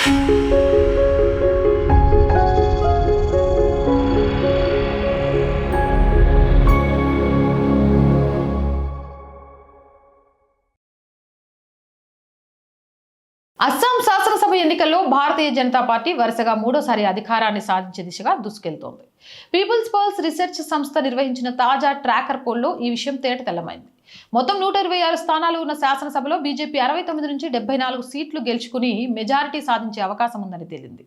అస్సాం శాసనసభ ఎన్నికల్లో భారతీయ జనతా పార్టీ వరుసగా మూడోసారి అధికారాన్ని సాధించే దిశగా దూసుకెళ్తోంది. పీపుల్స్ పల్స్ రీసెర్చ్ సంస్థ నిర్వహించిన తాజా ట్రాకర్ పోల్లో ఈ విషయం తేటతెల్లమైంది. మొత్తం 126 స్థానాలు ఉన్న శాసనసభలో బీజేపీ 69 నుంచి 74 సీట్లు గెలుచుకుని మెజారిటీ సాధించే అవకాశం ఉందని తేలింది.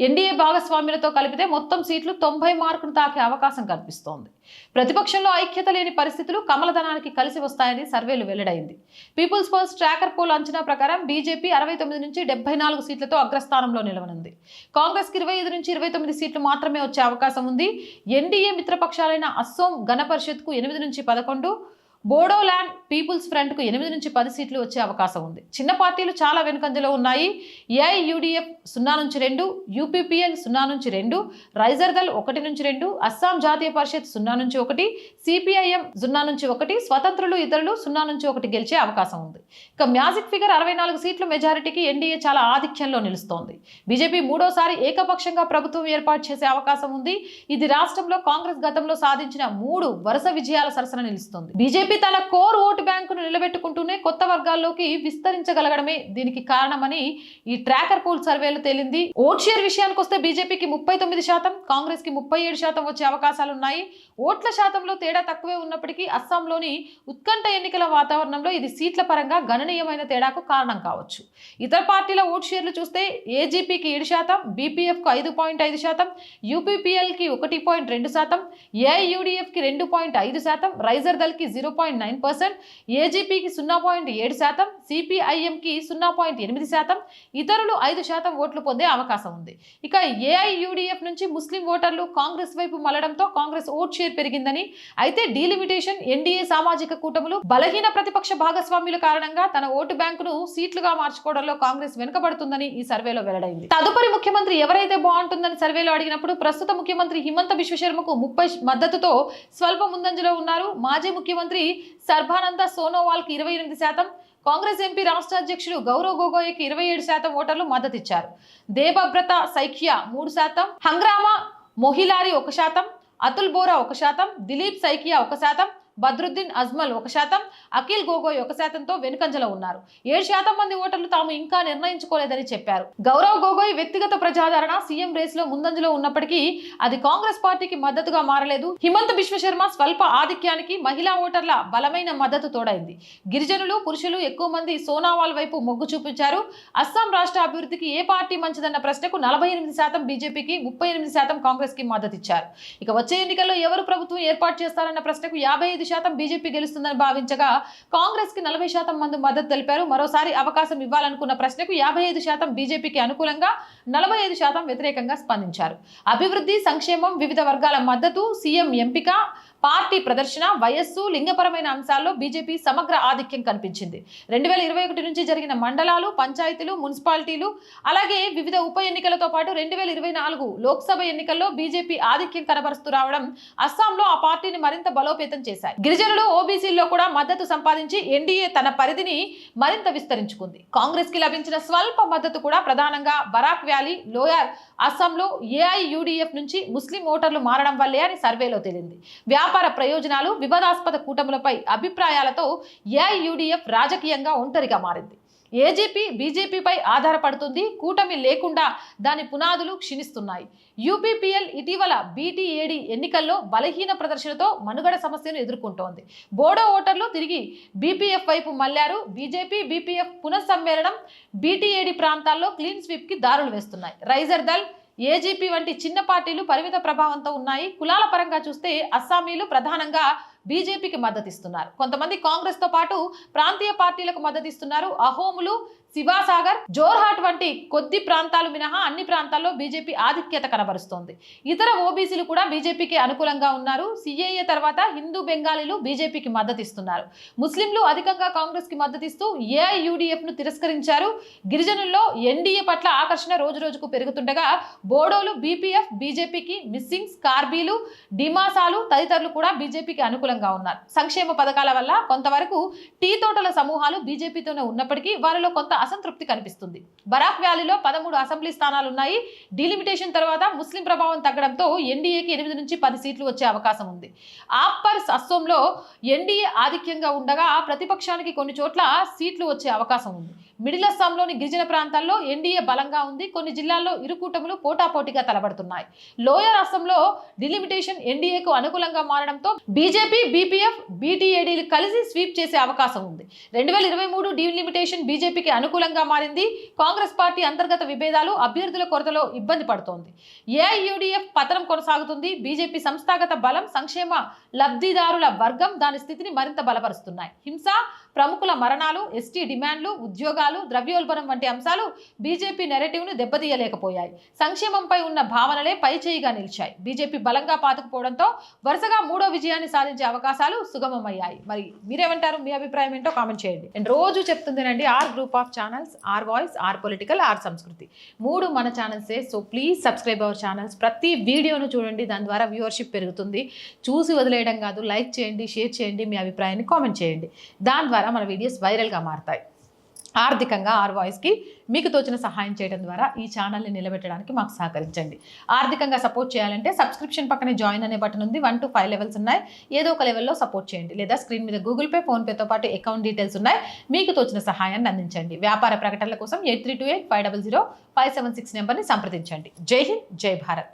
ఎన్డీఏ భాగస్వామ్యులతో కలిపితే మొత్తం సీట్లు 90 మార్కును తాకే అవకాశం కనిపిస్తోంది. ప్రతిపక్షంలో ఐక్యత లేని పరిస్థితులు కమలదనానికి కలిసి వస్తాయని సర్వేలు వెల్లడైంది. పీపుల్స్ పల్స్ ట్రాకర్ పోల్ అంచనా ప్రకారం బీజేపీ 69 నుంచి 74 సీట్లతో అగ్రస్థానంలో నిలవనుంది. కాంగ్రెస్ కి 25 నుంచి 29 సీట్లు మాత్రమే వచ్చే అవకాశం ఉంది. ఎన్డీఏ మిత్రపక్షాలైన అస్సోం గణ పరిషత్కు 8 నుంచి 11, బోడోల్యాండ్ పీపుల్స్ ఫ్రంట్ కు 8 నుంచి 10 సీట్లు వచ్చే అవకాశం ఉంది. చిన్న పార్టీలు చాలా వెనుకంజలో ఉన్నాయి. ఏఐయుడిఎఫ్ 0 నుంచి 2, యూపీపీఎల్ 0 నుంచి 2, రైజర్దల్ 1 నుంచి 2, అస్సాం జాతీయ పరిషత్ 0 నుంచి 1, సిపిఐఎం 0 నుంచి 1, స్వతంత్రులు ఇతరులు 0 నుంచి 1 గెలిచే అవకాశం ఉంది. ఇక మ్యాజిక్ ఫిగర్ 64 సీట్ల మెజారిటీకి ఎన్డీఏ చాలా ఆధిక్యంలో నిలుస్తోంది. బీజేపీ మూడోసారి ఏకపక్షంగా ప్రభుత్వం ఏర్పాటు చేసే అవకాశం ఉంది. ఇది రాష్ట్రంలో కాంగ్రెస్ గతంలో సాధించిన 3 వరుస విజయాల సరసన నిలుస్తుంది. బీజేపీ తన కోర్ ఓటు బ్యాంకును నిలబెట్టుకుంటూనే కొత్త వర్గాల్లోకి విస్తరించగలగడమే దీనికి కారణమని ఈ ట్రాకర్ పోల్ సర్వేలో తేలింది. ఓట్ షేర్ విషయానికి వస్తే బీజేపీకి 39%, కాంగ్రెస్ కి 37% వచ్చే అవకాశాలున్నాయి. ఓట్ల శాతంలో తేడా తక్కువే ఉన్నప్పటికీ అస్సాంలోని ఉత్కంఠ ఎన్నికల వాతావరణంలో ఇది సీట్ల పరంగా గణనీయమైన తేడాకు కారణం కావచ్చు. ఇతర పార్టీల ఓట్ షేర్లు చూస్తే ఏజీపీకి 7%, బీపీఎఫ్ కు 5.5%, యూపీపీఎల్ కి 1.2%, ఏఐయుడిఎఫ్ కి 2.5%, రైజర్ దల్ కి 0.9%, ఏజీపీకి 0.7%, సిపిఐఎం కి 0.8%, ఇతరులు 5% ఓట్లు పొందే అవకాశం ఉంది. ఇక ఏఐయుడిఎఫ్ నుంచి ముస్లిం ఓటర్లు కాంగ్రెస్ వైపు మళ్లడంతో కాంగ్రెస్ ఓట్ షేర్ పెరిగిందని, అయితే డీలిమిటేషన్, ఎన్డీఏ సామాజిక కూటములు, బలహీన ప్రతిపక్ష భాగస్వామ్యుల కారణంగా తన ఓటు బ్యాంకును సీట్లుగా మార్చుకోవడంలో కాంగ్రెస్ వెనుకబడుతుందని ఈ సర్వేలో వెల్లడైంది. తదుపరి ముఖ్యమంత్రి ఎవరైతే బాగుంటుందని సర్వేలో అడిగినప్పుడు ప్రస్తుత ముఖ్యమంత్రి హిమంత బిశ్వ శర్మకు 30 మద్దతుతో స్వల్ప ముందంజలో ఉన్నారు. మాజీ ముఖ్యమంత్రి సర్బానంద సోనోవాల్ కి 28%, కాంగ్రెస్ ఎంపీ రాష్ట్ర అధ్యక్షుడు గౌరవ్ గొగోయ్కి 27% ఓటర్లు మద్దతిచ్చారు. దేబబ్రత సైకియా 3%, హంగ్రామా మొహిలారి 1%, అతుల్ బోరా 1%, దిలీప్ సైకియా 1%, బద్రుద్దీన్ అజ్మల్ 1%, అఖిల్ గొగోయ్ 1%తో వెనుకంజలో ఉన్నారు. 7% మంది ఓటర్లు తాము ఇంకా నిర్ణయించుకోలేదని చెప్పారు. గౌరవ్ గొగోయ్ వ్యక్తిగత ప్రజాదరణ సీఎం రేస్ లో ముందంజలో ఉన్నప్పటికీ అది కాంగ్రెస్ పార్టీకి మద్దతుగా మారలేదు. హిమంత బిశ్వ శర్మ స్వల్ప ఆధిక్యానికి మహిళా ఓటర్ల బలమైన మద్దతు తోడైంది. గిరిజనులు, పురుషులు ఎక్కువ మంది సోనావాల్ వైపు మొగ్గు చూపించారు. అస్సాం రాష్ట్ర అభివృద్ధికి ఏ పార్టీ మంచిదన్న ప్రశ్నకు 48% బీజేపీకి, 38% కాంగ్రెస్ కి మద్దతిచ్చారు. ఇక వచ్చే ఎన్నికల్లో ఎవరు ప్రభుత్వం ఏర్పాటు చేస్తారన్న ప్రశ్నకు 55% బీజేపీ గెలుస్తుందని భావించగా కాంగ్రెస్ కి 40% మంది మద్దతు తెలిపారు. మరోసారి అవకాశం ఇవ్వాలనుకున్న ప్రశ్నకు 55% బీజేపీకి అనుకూలంగా, 45% వ్యతిరేకంగా స్పందించారు. అభివృద్ధి, సంక్షేమం, వివిధ వర్గాల మద్దతు, సీఎం ఎంపిక, పార్టీ ప్రదర్శన, వయస్సు, లింగపరమైన అంశాల్లో బీజేపీ సమగ్ర ఆధిక్యం కనిపించింది. 2021 నుంచి జరిగిన మండలాలు, పంచాయతీలు, మున్సిపాలిటీలు, అలాగే వివిధ ఉప ఎన్నికలతో పాటు 2024 లోక్సభ ఎన్నికల్లో బీజేపీ ఆధిక్యం కనబరుస్తూ రావడం అస్సాంలో ఆ పార్టీని మరింత బలోపేతం చేశాయి. గిరిజనులు, ఓబీసీల్లో కూడా మద్దతు సంపాదించి ఎన్డీఏ తన పరిధిని మరింత విస్తరించుకుంది. కాంగ్రెస్ కి లభించిన స్వల్ప మద్దతు కూడా ప్రధానంగా బరాక్ వ్యాలీ, లోయర్ అస్సాంలో ఏఐయుడిఎఫ్ నుంచి ముస్లిం ఓటర్లు మారడం వల్లే అని సర్వేలో తేలింది. వ్యాపార ప్రయోజనాలు, వివాదాస్పద కూటములపై అభిప్రాయాలతో ఏఐయుడిఎఫ్ రాజకీయంగా ఒంటరిగా మారింది. ఏజీపీ బీజేపీపై ఆధారపడుతుంది. కూటమి లేకుండా దాని పునాదులు క్షీణిస్తున్నాయి. యూపీపీఎల్ ఇటీవల బీటీఏడీ ఎన్నికల్లో బలహీన ప్రదర్శనతో మనుగడ సమస్యను ఎదుర్కొంటోంది. బోడో ఓటర్లు తిరిగి బీపీఎఫ్ వైపు మళ్లారు. బీజేపీ, బీపీఎఫ్ పునఃసమ్మేళనం బీటీఏడీ ప్రాంతాల్లో క్లీన్ స్వీప్ కి దారులు వేస్తున్నాయి. రైజర్ దల్, ఏజీపీ వంటి చిన్న పార్టీలు పరిమిత ప్రభావంతో ఉన్నాయి. కులాల పరంగా చూస్తే అస్సామీలు ప్రధానంగా బీజేపీకి మద్దతిస్తున్నారు. కొంతమంది కాంగ్రెస్ తో పాటు ప్రాంతీయ పార్టీలకు మద్దతిస్తున్నారు. అహోములు, శివాసాగర్, జోర్హాట్ వంటి కొద్ది ప్రాంతాలు మినహా అన్ని ప్రాంతాల్లో బీజేపీ ఆధిక్యత కనబరుస్తోంది. ఇతర ఓబీసీలు కూడా బీజేపీకి అనుకూలంగా ఉన్నారు. సిఏఏ తర్వాత హిందూ బెంగాలీలు బీజేపీకి మద్దతిస్తున్నారు. ముస్లింలు అధికంగా కాంగ్రెస్ కి మద్దతిస్తూ ఏఐయుడిఎఫ్ ను తిరస్కరించారు. గిరిజనుల్లో ఎన్డీఏ పట్ల ఆకర్షణ రోజు రోజుకు పెరుగుతుండగా బోడోలు బీపీఎఫ్ బీజేపీకి, మిస్సింగ్స్, కార్బీలు, డిమాసాలు తదితరులు కూడా బీజేపీకి అనుకూలంగా ఉన్నారు. సంక్షేమ పథకాల వల్ల కొంతవరకు టీ తోటల సమూహాలు బీజేపీతోనే ఉన్నప్పటికీ వారిలో కొంత అసంతృప్తి కనిపిస్తుంది. బరాక్ వ్యాలీలో 13 అసెంబ్లీ స్థానాలు ఉన్నాయి. డీలిమిటేషన్ తర్వాత ముస్లిం ప్రభావం తగ్గడంతో ఎన్డీఏకి 8 నుంచి 10 సీట్లు వచ్చే అవకాశం ఉంది. ఆప్పర్ అస్సోంలో ఎన్డీఏ ఆధిక్యంగా ఉండగా ప్రతిపక్షానికి కొన్ని చోట్ల సీట్లు వచ్చే అవకాశం ఉంది. మిడిల్ అస్సాంలోని గిరిజన ప్రాంతాల్లో ఎన్డీఏ బలంగా ఉంది. కొన్ని జిల్లాల్లో ఇరు కూటములు పోటాపోటీగా తలబడుతున్నాయి. లోయర్ అస్సాంలో డిలిమిటేషన్ ఎన్డీఏకు అనుకూలంగా మారడంతో బీజేపీ, బీపీఎఫ్, బీటీఏడీలు కలిసి స్వీప్ చేసే అవకాశం ఉంది. 2023 డిలిమిటేషన్ బీజేపీకి అనుకూలంగా మారింది. కాంగ్రెస్ పార్టీ అంతర్గత విభేదాలు, అభ్యర్థుల కొరతలో ఇబ్బంది పడుతోంది. ఏఐయూడీఎఫ్ పతనం కొనసాగుతుంది. బీజేపీ సంస్థాగత బలం, సంక్షేమ లబ్ధిదారుల వర్గం దాని స్థితిని మరింత బలపరుస్తున్నాయి. హింస, ప్రముఖుల మరణాలు, ఎస్టీ డిమాండ్లు, ఉద్యోగాలు, ద్రవ్యోల్బణం వంటి అంశాలు బీజేపీ నెరేటివ్ను దెబ్బతీయలేకపోయాయి. సంక్షేమంపై ఉన్న భావనలే పైచేయిగా నిలిచాయి. బీజేపీ బలంగా పాతుకుపోవడంతో వరుసగా 3వ విజయాన్ని సాధించే అవకాశాలు సుగమమయ్యాయి. మరి మీరేమంటారు? మీ అభిప్రాయం ఏంటో కామెంట్ చేయండి. అండ్ రోజు చెప్తుందేనండి, our group of channels, our voice, our political, our సంస్కృతి, 3 మన ఛానల్సే. So please subscribe our channels. ప్రతి వీడియోను చూడండి, దాని ద్వారా వ్యూవర్షిప్ పెరుగుతుంది. చూసి వదిలేయడం కాదు, లైక్ చేయండి, షేర్ చేయండి, మీ అభిప్రాయాన్ని కామెంట్ చేయండి. దాని ద్వారా మన వీడియోస్ వైరల్గా మారతాయి. ఆర్థికంగా ఆర్ వాయిస్కి మీకు తోచిన సహాయం చేయడం ద్వారా ఈ ఛానల్ని నిలబెట్టడానికి మాకు సహకరించండి. ఆర్థికంగా సపోర్ట్ చేయాలంటే సబ్స్క్రిప్షన్ పక్కనే జాయిన్ అనే బటన్ ఉంది. 1 to 5 లెవెల్స్ ఉన్నాయి. ఏదో ఒక లెవెల్లో సపోర్ట్ చేయండి. లేదా స్క్రీన్ మీద గూగుల్ పే, ఫోన్పేతో పాటు అకౌంట్ డీటెయిల్స్ ఉన్నాయి. మీకు తోచిన సహాయాన్ని అందించండి. వ్యాపార ప్రకటనల కోసం 8328 500 576 నెంబర్ని సంప్రదించండి. జై హింద్, జై భారత్.